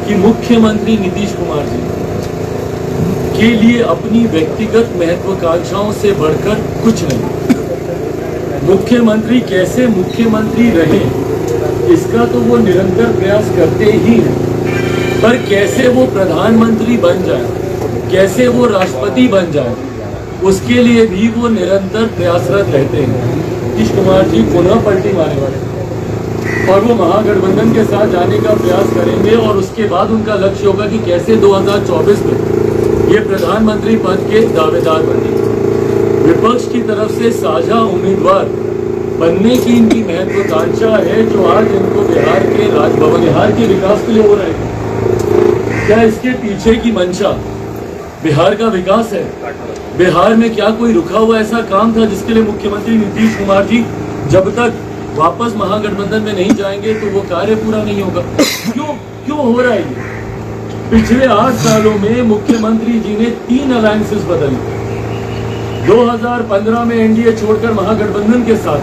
कि मुख्यमंत्री नीतीश कुमार जी के लिए अपनी व्यक्तिगत महत्वाकांक्षाओं से बढ़कर कुछ नहीं। मुख्यमंत्री कैसे मुख्यमंत्री रहे इसका तो वो निरंतर प्रयास करते ही हैं, पर कैसे वो प्रधानमंत्री बन जाए, कैसे वो राष्ट्रपति बन जाए, उसके लिए भी वो निरंतर प्रयासरत रहते हैं। नीतीश कुमार जी पुनः पलटी मारने वाले और वो महागठबंधन के साथ जाने का प्रयास करेंगे और उसके बाद उनका लक्ष्य होगा कि कैसे 2024 में ये प्रधानमंत्री पद के दावेदार बने। विपक्ष की तरफ से साझा उम्मीदवार बनने की इनकी महत्वाकांक्षा है, जो आज इनको बिहार के राजभवन, बिहार के विकास के लिए हो रहे हैं। क्या इसके पीछे की मंशा बिहार का विकास है? बिहार में क्या कोई रुका हुआ ऐसा काम था जिसके लिए मुख्यमंत्री नीतीश कुमार जी जब तक वापस महागठबंधन में नहीं जाएंगे तो वो कार्य पूरा नहीं होगा? क्यों हो रहा है ये? पिछले 8 सालों में मुख्यमंत्री जी ने 3 अलायंसेस बदली। 2015 में एनडीए छोड़कर महागठबंधन के साथ,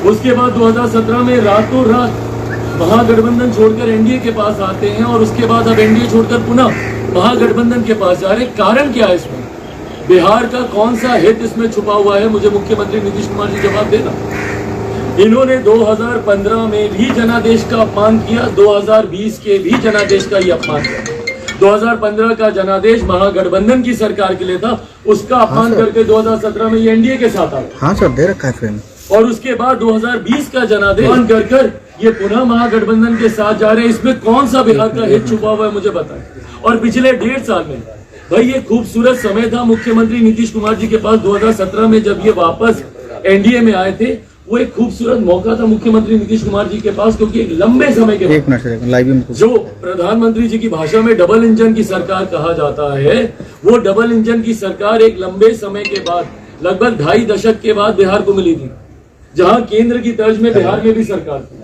उसके बाद 2017 में रातों रात महागठबंधन छोड़कर एनडीए के पास आते हैं और उसके बाद अब एनडीए छोड़कर पुनः महागठबंधन के पास जा रहे हैं। कारण क्या है इसमें? बिहार का कौन सा हित इसमें छुपा हुआ है? मुझे मुख्यमंत्री नीतीश कुमार जी जवाब देना। इन्होंने 2015 में भी जनादेश का अपमान किया, 2020 के भी जनादेश का ही अपमान किया। 2015 का जनादेश महागठबंधन की सरकार के लिए था, उसका अपमान करके 2017 में ये एनडीए के साथ आ गए। हाँ सर, दे रखा है फ्रेम। और उसके बाद 2020 का जनादेश अपमान कर ये पुनः महागठबंधन के साथ जा रहे हैं। इसमें कौन सा बिहार का हित छुपा हुआ है मुझे बताएं। और पिछले 1.5 साल में भाई ये खूबसूरत समय था मुख्यमंत्री नीतीश कुमार जी के पास। 2017 में जब ये वापस एनडीए में आए थे, वो एक खूबसूरत मौका था मुख्यमंत्री नीतीश कुमार जी के पास, क्योंकि एक लंबे समय के बाद जो प्रधानमंत्री जी की भाषा में डबल इंजन की सरकार कहा जाता है, वो डबल इंजन की सरकार एक लंबे समय के बाद, लगभग 2.5 दशक के बाद बिहार को मिली थी, जहां केंद्र की तर्ज में बिहार में भी सरकार थी।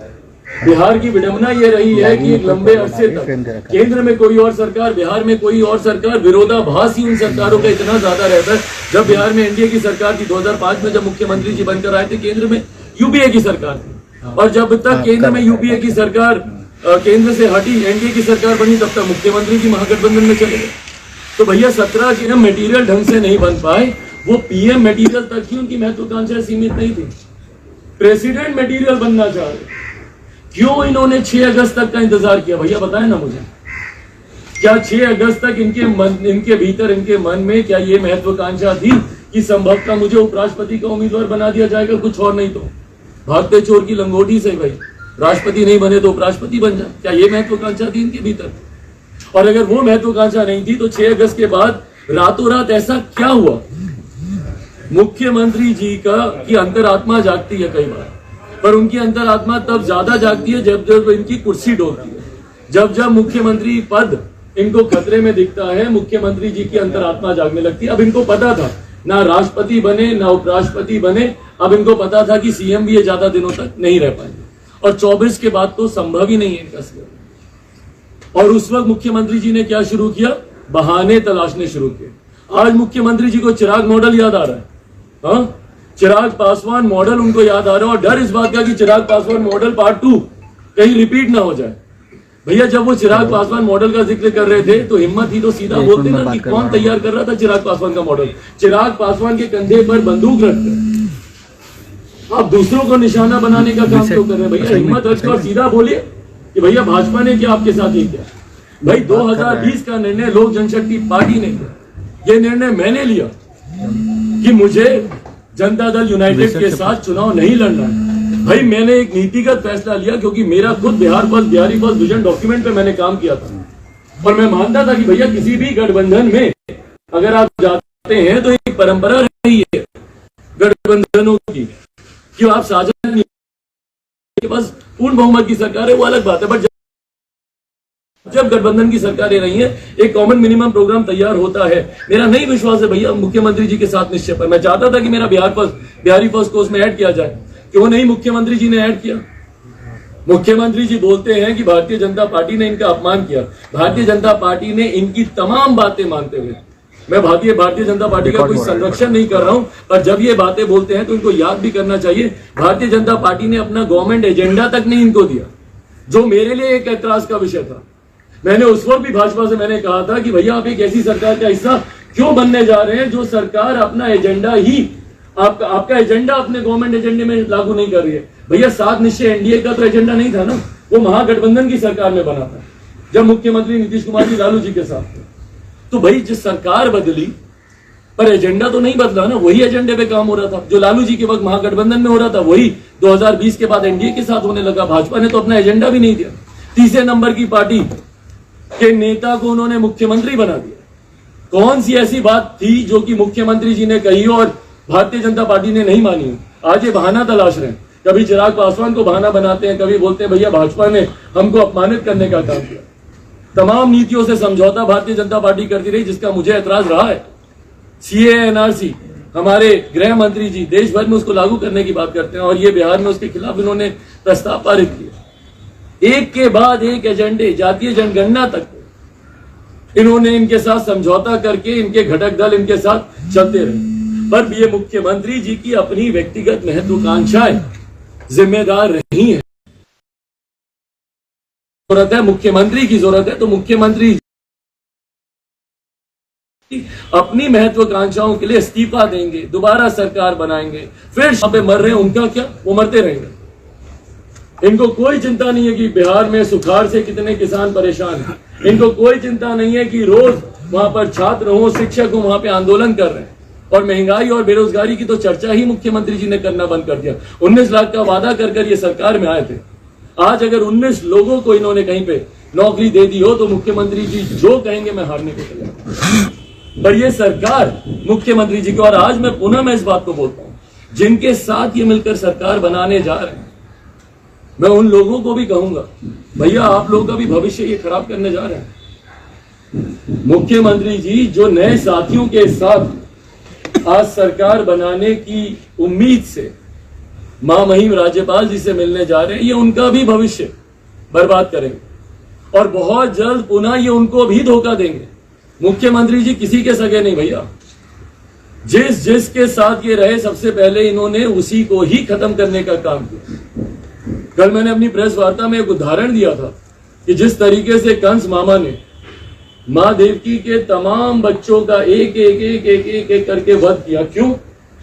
बिहार की विडंबना ये रही है कि एक लंबे अरसे तक केंद्र में कोई और सरकार, बिहार में कोई और सरकार, विरोधाभास ही उन सरकारों का इतना ज्यादा रहता है। जब बिहार में एनडीए की सरकार थी 2005 में, जब मुख्यमंत्री जी बनकर आए थे, केंद्र में यूपीए की सरकार थी, और जब तक केंद्र में यूपीए की सरकार केंद्र से हटी, एनडीए की सरकार बनी, तब तक मुख्यमंत्री जी महागठबंधन में चले गए। तो भैया 17 के मटेरियल ढंग से नहीं बन पाए, वो पीएम मटेरियल तक ही उनकी महत्वाकांक्षा सीमित नहीं थी, प्रेसिडेंट मटेरियल बनना चाह रहे। क्यों इन्होंने 6 अगस्त तक का इंतजार किया? भैया बताएं ना मुझे। क्या 6 अगस्त तक इनके भीतर, इनके मन में क्या ये महत्वाकांक्षा थी कि संभवतः मुझे उपराष्ट्रपति का उम्मीदवार बना दिया जाएगा, कुछ और नहीं तो भागते चोर की लंगोटी से भाई राष्ट्रपति नहीं बने तो उपराष्ट्रपति बन जाए? क्या ये महत्वाकांक्षा थी इनके भीतर? और अगर वो महत्वाकांक्षा नहीं थी तो 6 अगस्त के बाद रातों रात ऐसा क्या हुआ? मुख्यमंत्री जी की अंतरात्मा जागती है कई बार, पर उनकी अंतरात्मा तब ज्यादा जागती है जब जब इनकी कुर्सी डोलती है, जब जब मुख्यमंत्री पद इनको खतरे में दिखता है, मुख्यमंत्री जी की अंतरात्मा जागने लगती है। अब इनको पता था ना राष्ट्रपति बने ना उपराष्ट्रपति बने, अब इनको पता था कि सीएम भी ये ज्यादा दिनों तक नहीं रह पाएंगे, और 24 के बाद तो संभव ही नहीं है इनका सीएम। और उस वक्त मुख्यमंत्री जी ने क्या शुरू किया? बहाने तलाशने शुरू किए। आज मुख्यमंत्री जी को चिराग मॉडल याद आ रहा है। हाँ, चिराग पासवान मॉडल उनको याद आ रहा है, और डर इस बात का कि चिराग पासवान मॉडल पार्ट 2 कहीं रिपीट ना हो जाए। भैया जब वो चिराग पासवान मॉडल का जिक्र कर रहे थे तो हिम्मत थी तो सीधा बोलते ना कि कौन तैयार कर रहा था चिराग पासवान का मॉडल। चिराग पासवान के कंधे पर बंदूक रखकर आप दूसरों को निशाना बनाने का काम क्यों कर रहे हैं? भैया हिम्मत रखकर सीधा बोलिए कि भैया भाजपा ने क्या आपके साथ ही किया। भाई 2020 का निर्णय लोक जनशक्ति पार्टी ने किया। ये निर्णय मैंने लिया कि मुझे जनता दल यूनाइटेड के साथ चुनाव नहीं लड़ना है। भाई मैंने एक नीतिगत फैसला लिया, क्योंकि मेरा खुद बिहारी फर्स्ट विजन डॉक्यूमेंट पे मैंने काम किया था, और मैं मानता था कि भैया किसी भी गठबंधन में अगर आप जाते हैं तो एक परंपरा रही है गठबंधनों की कि आप साझा के पास पूर्ण बहुमत की सरकार है, वो अलग बात है। बट जब गठबंधन की सरकारें रही हैं, एक कॉमन मिनिमम प्रोग्राम तैयार होता है। मेरा नहीं विश्वास है भैया मुख्यमंत्री जी के साथ निश्चय पर। मैं चाहता था कि मेरा बिहारी फर्स्ट को उसमें ऐड किया जाए, क्यों नहीं मुख्यमंत्री जी ने ऐड किया। मुख्यमंत्री जी बोलते हैं कि भारतीय जनता पार्टी ने इनका अपमान किया। भारतीय जनता पार्टी ने इनकी तमाम बातें मानते हुए मैं भारतीय जनता पार्टी का कोई संरक्षण नहीं कर रहा हूं, पर जब ये बातें बोलते हैं तो इनको याद भी करना चाहिए भारतीय जनता पार्टी ने अपना गवर्नमेंट एजेंडा तक नहीं इनको दिया, जो मेरे लिए एक ऐतराज का विषय था। मैंने उस वक्त भी भाजपा से मैंने कहा था कि भैया आप एक ऐसी सरकार का हिस्सा क्यों बनने जा रहे हैं जो सरकार अपना एजेंडा ही आपका एजेंडा अपने गवर्नमेंट एजेंडे में लागू नहीं कर रही है। भैया 7 निश्चय एनडीए का तो एजेंडा नहीं था ना, वो महागठबंधन की सरकार में बना था जब मुख्यमंत्री नीतीश कुमार जी लालू जी के साथ थे। तो भाई जिस सरकार बदली पर एजेंडा तो नहीं बदला ना, वही एजेंडे पे काम हो रहा था जो लालू जी के वक्त महागठबंधन में हो रहा था, वही 2020 के बाद एनडीए के साथ होने लगा। भाजपा ने तो अपना एजेंडा भी नहीं दिया। तीसरे नंबर की पार्टी के नेता को उन्होंने मुख्यमंत्री बना दिया। कौन सी ऐसी बात थी जो कि मुख्यमंत्री जी ने कही और भारतीय जनता पार्टी ने नहीं मानी? आज ये बहाना तलाश रहे हैं, कभी चिराग पासवान को बहाना बनाते हैं, कभी बोलते हैं भैया भाजपा ने हमको अपमानित करने का काम किया। तमाम नीतियों से समझौता भारतीय जनता पार्टी करती रही, जिसका मुझे ऐतराज रहा है। सीए एनआरसी हमारे गृह मंत्री जी देश भर में उसको लागू करने की बात करते हैं और ये बिहार में उसके खिलाफ इन्होंने प्रस्ताव पारित किया। एक के बाद एक एजेंडे, जातीय जनगणना तक इन्होंने इनके साथ समझौता करके इनके घटक दल इनके साथ चलते रहे। पर ये मुख्यमंत्री जी की अपनी व्यक्तिगत महत्वाकांक्षाएं जिम्मेदार रही है। जरूरत है, मुख्यमंत्री की जरूरत है, तो मुख्यमंत्री अपनी महत्वाकांक्षाओं के लिए इस्तीफा देंगे, दोबारा सरकार बनाएंगे, फिर यहाँ पे मर रहे हैं, उनका क्या, वो मरते रहेंगे। इनको कोई चिंता नहीं है कि बिहार में सुखाड़ से कितने किसान परेशान हैं। इनको कोई चिंता नहीं है कि रोज वहां पर छात्र हो, शिक्षक हो, वहां पे आंदोलन कर रहे हैं। और महंगाई और बेरोजगारी की तो चर्चा ही मुख्यमंत्री जी ने करना बंद कर दिया। 19 लाख का वादा कर ये सरकार में आए थे। आज अगर 19 लोगों को इन्होंने कहीं पे नौकरी दे दी हो तो मुख्यमंत्री जी जो कहेंगे मैं हारने को तैयार। पर ये सरकार मुख्यमंत्री जी को, और आज मैं पुनः इस बात को बोलता हूं, जिनके साथ ये मिलकर सरकार बनाने जा रहे हैं, मैं उन लोगों को भी कहूंगा भैया आप लोगों का भी भविष्य ये खराब करने जा रहे हैं। मुख्यमंत्री जी जो नए साथियों के साथ आज सरकार बनाने की उम्मीद से महामहिम राज्यपाल जी से मिलने जा रहे हैं, ये उनका भी भविष्य बर्बाद करेंगे और बहुत जल्द पुनः ये उनको भी धोखा देंगे। मुख्यमंत्री जी किसी के सगे नहीं भैया, जिसके साथ ये रहे सबसे पहले इन्होंने उसी को ही खत्म करने का काम किया। कल मैंने अपनी प्रेस वार्ता में एक उदाहरण दिया था कि जिस तरीके से कंस मामा ने मां देवकी के तमाम बच्चों का एक एक एक एक एक एक करके वध किया। क्यों?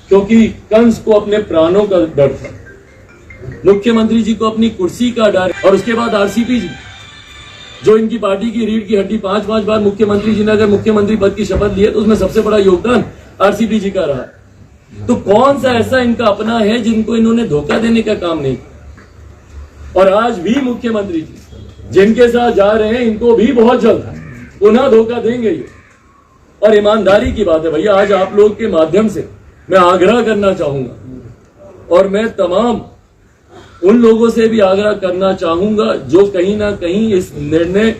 क्योंकि कंस को अपने प्राणों का डर था, मुख्यमंत्री जी को अपनी कुर्सी का डर। और उसके बाद आरसीपी जी जो इनकी पार्टी की रीढ़ की हड्डी, 5 बार मुख्यमंत्री जी ने अगर मुख्यमंत्री पद की शपथ ली है तो उसमें सबसे बड़ा योगदान आरसीपी जी का रहा। तो कौन सा ऐसा इनका अपना है जिनको इन्होंने धोखा देने का काम नहीं किया? और आज भी मुख्यमंत्री जी जिनके साथ जा रहे हैं इनको भी बहुत जल्द पुनः धोखा देंगे ये। और ईमानदारी की बात है भैया, आज आप लोग के माध्यम से मैं आग्रह करना चाहूंगा और मैं तमाम उन लोगों से भी आग्रह करना चाहूंगा जो कहीं ना कहीं इस निर्णय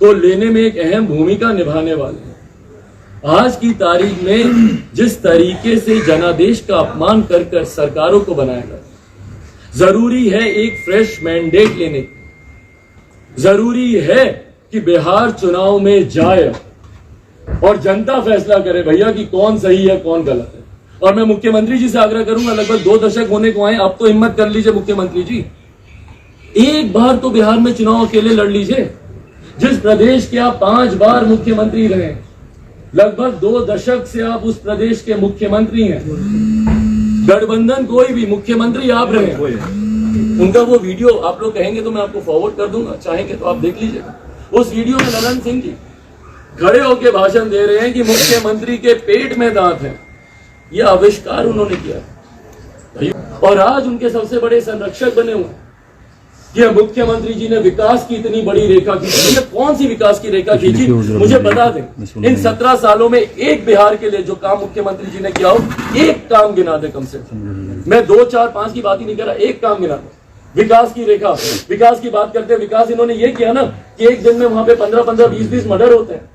को लेने में एक अहम भूमिका निभाने वाले हैं। आज की तारीख में जिस तरीके से जनादेश का अपमान कर कर सरकारों को बनाया गया, जरूरी है एक फ्रेश मैंडेट लेने की। जरूरी है कि बिहार चुनाव में जाए और जनता फैसला करे भैया कि कौन सही है कौन गलत है। और मैं मुख्यमंत्री जी से आग्रह करूंगा, लगभग 2 दशक होने को आए, अब तो हिम्मत कर लीजिए मुख्यमंत्री जी, एक बार तो बिहार में चुनाव अकेले लड़ लीजिए। जिस प्रदेश के आप 5 बार मुख्यमंत्री रहे, लगभग 2 दशक से आप उस प्रदेश के मुख्यमंत्री हैं। गठबंधन कोई भी, मुख्यमंत्री आप रहे हैं। उनका वो वीडियो आप लोग कहेंगे तो मैं आपको फॉरवर्ड कर दूंगा, चाहेंगे तो आप देख लीजिएगा। उस वीडियो में ललन सिंह जी खड़े होकर भाषण दे रहे हैं कि मुख्यमंत्री के पेट में दांत है। यह आविष्कार उन्होंने किया और आज उनके सबसे बड़े संरक्षक बने हुए हैं। यह मुख्यमंत्री जी ने विकास की इतनी बड़ी रेखा खींची। कौन सी विकास की रेखा खींची मुझे बता दें। इन 17 सालों में एक बिहार के लिए जो काम मुख्यमंत्री जी ने किया हो, एक काम गिना दे कम से कम। मैं 2, 4, 5 की बात ही नहीं कर रहा, एक काम गिना दे। विकास की रेखा, विकास की बात करते हैं, विकास इन्होंने ये किया ना कि एक दिन में वहां पे 15-15, 20-20 मर्डर होते हैं।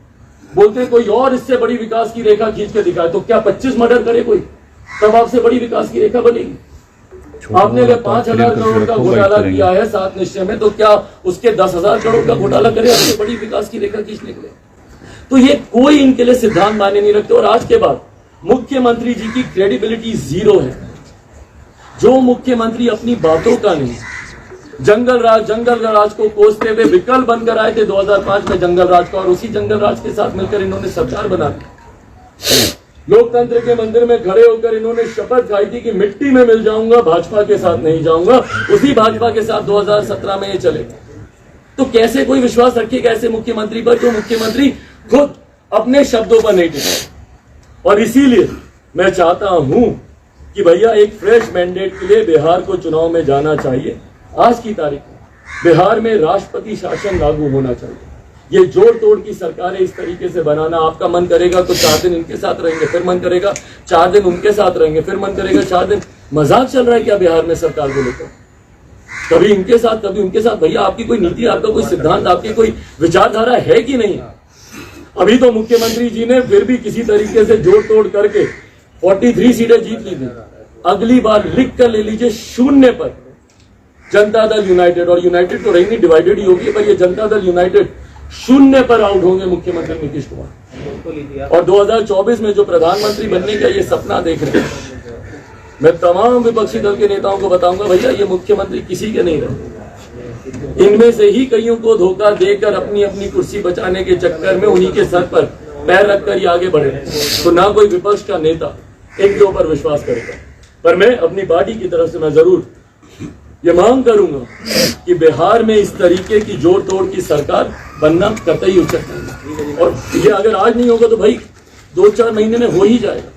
बोलते हैं कोई और इससे बड़ी विकास की रेखा खींच के दिखाए, तो क्या 25 मर्डर करे कोई, तब आपसे बड़ी विकास की रेखा बनेगी? आपने अगर 5,000 करोड़ का घोटाला किया है 7 निश्चय में, तो क्या उसके 10,000 करोड़ का घोटाला करे आपसे बड़ी विकास की रेखा खींचने के लिए? तो ये कोई इनके लिए सिद्धांत मायने नहीं रखते। और आज के बाद मुख्यमंत्री जी की क्रेडिबिलिटी जीरो है। जो मुख्यमंत्री अपनी बातों का नहीं, जंगल राज को कोसते हुए विकल्प बनकर आए थे 2005 में जंगल राज का, और उसी जंगल राज के साथ मिलकर इन्होंने सरकार बना दी। लोकतंत्र के मंदिर में खड़े होकर इन्होंने शपथ खाई थी कि मिट्टी में मिल जाऊंगा, भाजपा के साथ नहीं जाऊंगा। उसी भाजपा के साथ 2017 में ये चले। तो कैसे कोई विश्वास रखेगा ऐसे मुख्यमंत्री पर, जो मुख्यमंत्री खुद अपने शब्दों पर नहीं टिके। और इसीलिए मैं चाहता हूं कि भैया एक फ्रेश मैंडेट के लिए बिहार को चुनाव में जाना चाहिए। आज की तारीख में बिहार में राष्ट्रपति शासन लागू होना चाहिए। ये जोड़ तोड़ की सरकारें इस तरीके से बनाना, आपका मन करेगा तो 4 दिन इनके साथ रहेंगे, फिर मन करेगा 4 दिन उनके साथ रहेंगे, फिर मन करेगा 4 दिन। मजाक चल रहा है क्या बिहार में सरकार को लेकर? कभी इनके साथ कभी उनके साथ। भैया आपकी कोई नीति, आपका कोई सिद्धांत, आपकी कोई विचारधारा है कि नहीं? अभी तो मुख्यमंत्री जी ने फिर भी किसी तरीके से जोड़ तोड़ करके 43 सीटें जीत ली थी। अगली बार लिख कर ले लीजिए 0 पर जनता दल यूनाइटेड, और यूनाइटेड तो रही नहीं, डिवाइडेड ही होगी, पर ये जनता दल यूनाइटेड 0 पर आउट होंगे मुख्यमंत्री नीतीश कुमार। और 2024 में जो प्रधानमंत्री बनने का ये सपना देख रहे हैं, मैं तमाम विपक्षी दल के नेताओं को बताऊंगा, भैया ये मुख्यमंत्री किसी के नहीं रहे। इनमें से ही कईयों को धोखा देकर अपनी अपनी कुर्सी बचाने के चक्कर में उन्हीं के सर पर पैर रखकर ये आगे बढ़े। तो ना कोई विपक्ष का नेता इनके ऊपर विश्वास करेगा। पर मैं अपनी पार्टी की तरफ से मैं जरूर ये मांग करूंगा कि बिहार में इस तरीके की जोड़ तोड़ की सरकार बनना कतई उचित नहीं। और ये अगर आज नहीं होगा तो भाई 2-4 महीने में हो ही जाएगा।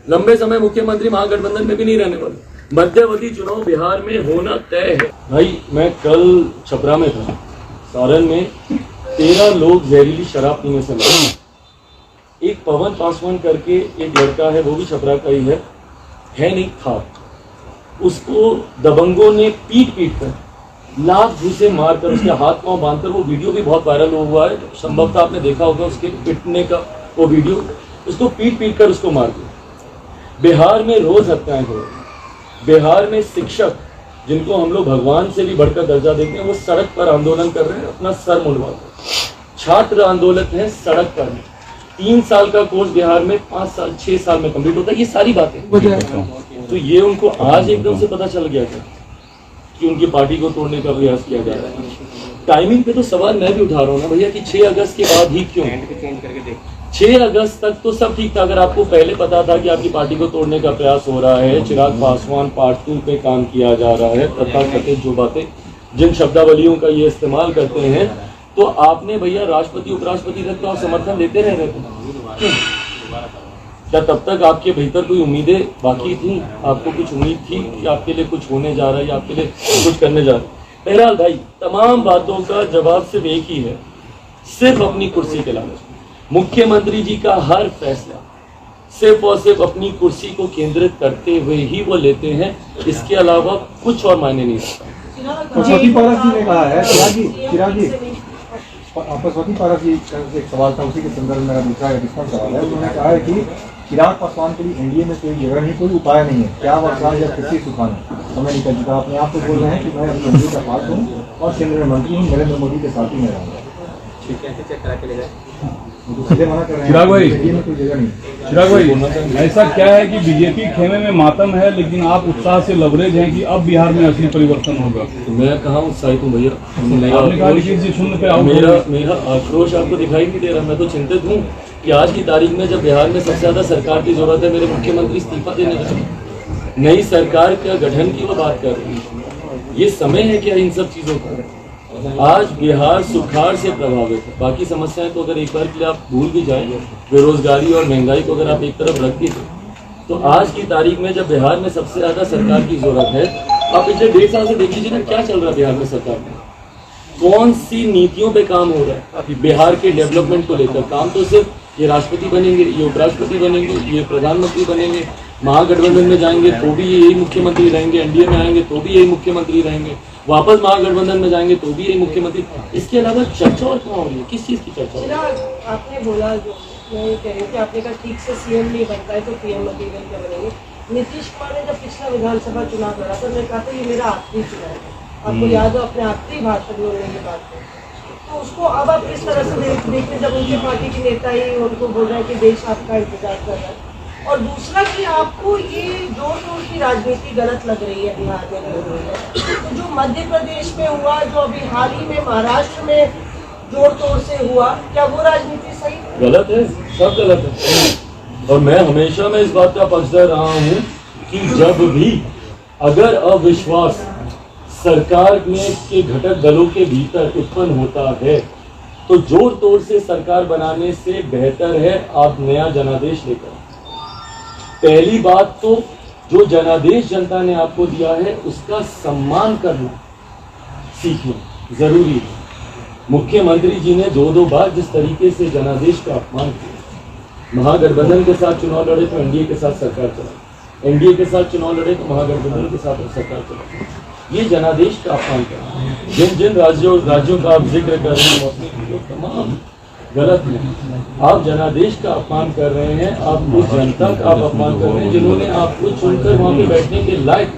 लंबे समय मुख्यमंत्री महागठबंधन में भी नहीं रहने वाले। मध्यवर्ती चुनाव बिहार में होना तय है। भाई मैं कल छपरा में था, सारण में 13 लोग जहरीली शराब पीने से मरे। एक पवन पासवान करके एक लड़का है, वो भी छपरा का ही है नहीं खाक, उसको दबंगों ने पीट कर लाख घूसे मारकर उसके हाथ पांव बांधकर, वो वीडियो भी बहुत वायरल हुआ है, संभवतः आपने देखा होगा उसके पिटने का वो वीडियो, उसको पीट कर उसको मार दिया। बिहार में रोज हत्याएं हो रही। बिहार में शिक्षक जिनको हम लोग भगवान से भी बढ़कर दर्जा देते हैं, वो सड़क पर आंदोलन कर रहे हैं, अपना सर मुंडवाकर। छात्र आंदोलन है सड़क पर। 3 साल का कोर्स बिहार में 6 साल में कंप्लीट होता है। ये सारी बातें तो ये उनको आज एकदम से पता चल गया था कि उनकी पार्टी को तोड़ने का प्रयास किया जा रहा है। टाइमिंग पे तो सवाल मैं भी उठा रहा हूँ ना भैया कि 6 अगस्त के बाद ही क्यों? 6 अगस्त तक तो सब ठीक था। अगर आपको पहले पता था कि आपकी पार्टी को तोड़ने का प्रयास हो रहा है, चिराग पासवान पार्ट 2 पे काम किया जा रहा है, तथाकथित जो बातें जिन शब्दावलियों का ये इस्तेमाल करते हैं, तो आपने भैया राष्ट्रपति उपराष्ट्रपति तक तो आप समर्थन देते रह रहे थे। क्या तब तक आपके भीतर कोई उम्मीदें बाकी थी? आपको कुछ उम्मीद थी कि आपके लिए कुछ होने जा रहा है या आपके लिए कुछ करने जा रहा है? बहरहाल भाई तमाम बातों का जवाब सिर्फ एक ही है, सिर्फ अपनी कुर्सी के लालच। मुख्यमंत्री जी का हर फैसला सिर्फ और सिर्फ अपनी कुर्सी को केंद्रित करते हुए ही वो लेते हैं, इसके अलावा कुछ और मायने नहीं रखता। पशुपति पारस जी ने कहा है, चिराग जी पशुपति पारस जी का एक सवाल था, उसी के संदर्भ में मेरा दूसरा सवाल है। उन्होंने कहा है कि चिराग पासवान के लिए एनडीए में कोई जगह नहीं, कोई उपाय नहीं है, क्या वर्षा या कृषि सुखाना समय निकल चुका। अपने आप को बोल रहे हैं कि मैं अपनी एनडीए का पास हूँ और केंद्रीय मंत्री हूँ, नरेंद्र मोदी के साथ ही मैं रहूँगा। चिराग भाई ऐसा क्या है कि बीजेपी खेमे में मातम है, लेकिन आप उत्साह से लबरेज हैं कि अब बिहार में असली परिवर्तन होगा? तो मैं कहाँ उत्साहित हूँ भैया? आपने कहा कि 0 पे आउट। मेरा आक्रोश आपको दिखाई नहीं दे रहा। मैं तो चिंतित हूँ कि आज की तारीख में जब बिहार में सबसे ज्यादा सरकार की जरूरत है, मेरे मुख्यमंत्री इस्तीफा देने लगे। नई सरकार का गठन की वो बात कर रही है। ये समय है क्या इन सब चीजों का? आज बिहार सुखाड़ से प्रभावित है। बाकी समस्याएं तो अगर एक बार के लिए आप भूल भी जाएं, बेरोजगारी और महंगाई को अगर आप एक तरफ रख दीजिए, तो आज की तारीख में जब बिहार में सबसे ज्यादा सरकार की जरूरत है, आप पिछले 1.5 साल से देख लीजिए ना क्या चल रहा है बिहार में सरकार में। कौन सी नीतियों पे काम हो रहा है बिहार के डेवलपमेंट को लेकर? काम तो सिर्फ ये राष्ट्रपति बनेंगे, ये उपराष्ट्रपति बनेंगे, ये प्रधानमंत्री बनेंगे, महागठबंधन में जाएंगे तो भी यही मुख्यमंत्री रहेंगे, एनडीए में आएंगे तो भी यही मुख्यमंत्री रहेंगे, वापस महागठबंधन में जाएंगे तो भी यही मुख्यमंत्री। इसके अलावा चर्चा और कहाँ हो रही है? किस चीज की चर्चा हो रही है? आपने बोला, जो मैं ये कह रही थी, आपने कहा ठीक से सीएम नहीं बनता है तो पीएम मटेरियल क्या बनेंगे। नीतीश कुमार ने जब पिछला विधानसभा चुनाव लड़ा था, मैं कहा था ये मेरा आखिरी चुनाव है। आपको याद हो अपने आखिरी भाषण में उन्होंने ये बात की। तो उसको अब आप किस तरह से देखते जब उनकी पार्टी के नेता ही उनको बोल रहे हैं कि देश आपका इंतजार कर रहा है। और दूसरा कि आपको ये जोर शोर की राजनीति गलत लग रही है बिहार में, तो जो मध्य प्रदेश में हुआ, जो अभी हाल ही में महाराष्ट्र में जोर तोड़ से हुआ, क्या वो राजनीति सही गलत है? सब गलत है। और मैं हमेशा में इस बात का पक्षधर रहा हूं कि जब भी अगर अविश्वास सरकार में के घटक दलों के भीतर उत्पन्न होता है तो जोर तोड़ से सरकार बनाने से बेहतर है आप नया जनादेश लेकर। पहली बात तो जो जनादेश जनता ने आपको दिया है उसका सम्मान करना सीखना जरूरी है। मुख्यमंत्री जी ने दो बार जिस तरीके से जनादेश का अपमान किया, महागठबंधन के साथ चुनाव लड़े तो एनडीए के साथ सरकार चलाई, एनडीए के साथ चुनाव लड़े तो महागठबंधन के साथ सरकार चलाई, ये जनादेश का अपमान करना। जिन जिन राज्यों का आप जिक्र कर रहे हैं तमाम गलत है। आप जनादेश का अपमान कर रहे हैं, आप उस जनता का आप अपमान कर रहे हैं जिन्होंने आपको चुनकर वहां पे बैठने के लायक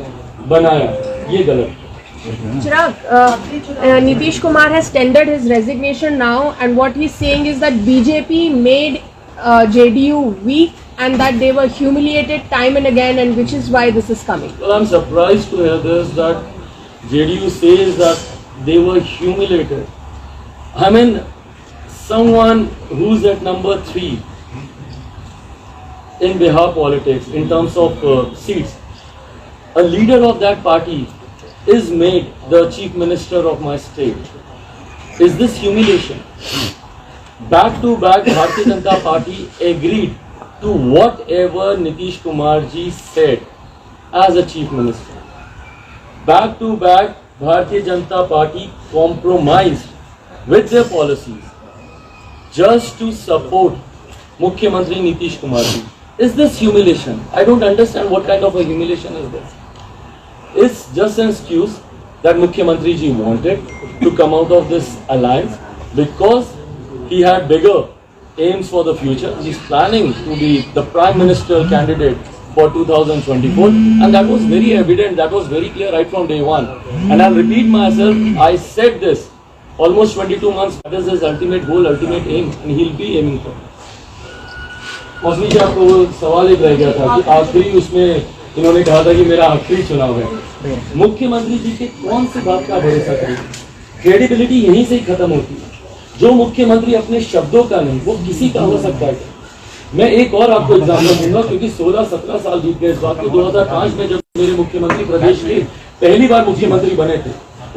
बनाया, ये गलत है। Chirag, Nitish Kumar has tendered his resignation now, and what he's saying is that BJP made JDU weak and that they were humiliated time and again, and which is why this is coming. Well, I'm surprised to hear this, that JDU says that they were humiliated. I mean, someone who's at number 3 in Bihar politics in terms of seats, a leader of that party is made the chief minister of my state. Is this humiliation? Back to back, Bharatiya Janata Party agreed to whatever Nitish Kumar ji said as a chief minister. Back to back, Bharatiya Janata Party compromised with their policies just to support Mukhyamantri Nitish Kumar ji. Is this humiliation? I don't understand what kind of a humiliation is this. It's just an excuse that Mukhyamantri ji wanted to come out of this alliance because he had bigger aims for the future. He's planning to be the Prime Minister candidate for 2024, and that was very evident, that was very clear right from day one. And I'll repeat myself, I said this almost 22 months, that is his ultimate goal, ultimate aim, and he'll be aiming for it. मौसमी जी, आपको वो सवाल एक रह गया था कि आखिरी उसमें इन्होंने कहा था कि मेरा आखिरी चुनाव है। मुख्यमंत्री जी के कौन सी बात का भरोसा करेंगे? क्रेडिबिलिटी यहीं से ही खत्म होती है। जो मुख्यमंत्री अपने शब्दों का नहीं, वो किसी का हो सकता है। मैं एक और आपको एग्जाम्पल दूंगा, क्योंकि 16-17 साल बीत गए इस बात को। 2005 में जब मेरे मुख्यमंत्री प्रदेश के पहली बार मुख्यमंत्री बने थे,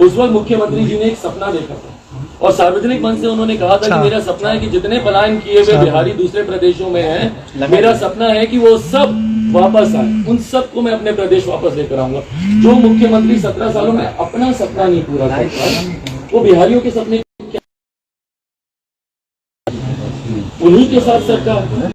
उस वक्त मुख्यमंत्री जी ने एक सपना देखा था और सार्वजनिक मंच से उन्होंने कहा था कि मेरा सपना है कि जितने पलायन किए हुए बिहारी दूसरे प्रदेशों में हैं, मेरा सपना है कि वो सब वापस आए, उन सबको मैं अपने प्रदेश वापस लेकर आऊंगा। जो मुख्यमंत्री 17 सालों में अपना सपना नहीं पूरा कर पाए, वो बिहारियों के सपने उन्हीं के साथ सरकार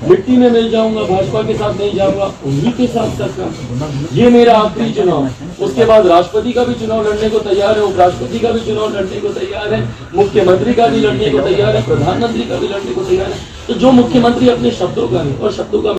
मिट्टी में मिल जाऊंगा, भाजपा के साथ नहीं जाऊंगा, उन्हीं के साथ सरकार। ये मेरा आखिरी चुनाव, उसके बाद राष्ट्रपति का भी चुनाव लड़ने को तैयार है, उपराष्ट्रपति का भी चुनाव लड़ने को तैयार है, मुख्यमंत्री का भी लड़ने को तैयार है, प्रधानमंत्री का भी लड़ने को तैयार है। तो जो मुख्यमंत्री अपने शब्दों का नहीं और शब्दों का